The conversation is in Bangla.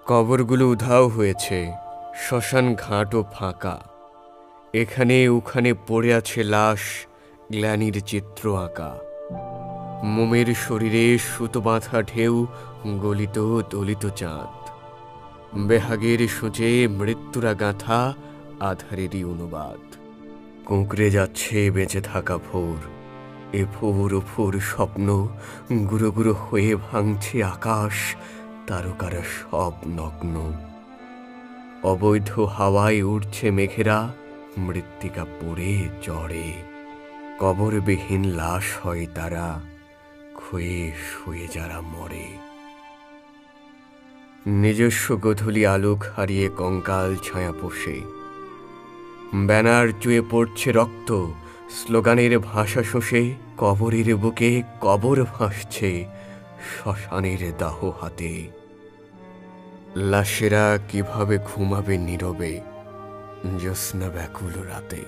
কবরগুলো উধাও হয়েছে, শ্মশান ঘাটও ফাঁকা। এখানে ওখানে পড়ে আছে লাশ, গ্লানির চিত্র আঁকা। মোমের শরীরে সুতো বাঁধা ঢেউ, গলিত দলিত চাঁদ। বেহাগের সূচে মৃত্যুরা গাঁথা, আধারেরই অনুবাদ। কুঁকড়ে যাচ্ছে বেঁচে থাকা ভোর, এ ভোর ও ভোর স্বপ্ন গুঁড়ো গুঁড়ো হয়ে ভাঙছে আকাশ, তারকারা সব নগ্ন। অবৈধ হাওয়ায় উড়ছে মেঘেরা, মৃত্তিকা পড়ে জড়ে। কবরবিহীন লাশ হয় তারা, ক্ষয়ে শুয়ে যারা মরে। নিজস্ব গধূলি আলোক হারিয়ে কঙ্কাল ছায়া পোষে। ব্যানার চুয়ে পড়ছে রক্ত, স্লোগানের ভাষা শোষে। কবরের বুকে কবর ভাসছে, শ্মশানের দাহ হাতে। লাশেরা কিভাবে ঘুমাবে নীরবে জ্যোৎস্না ব্যাকুল রাতে।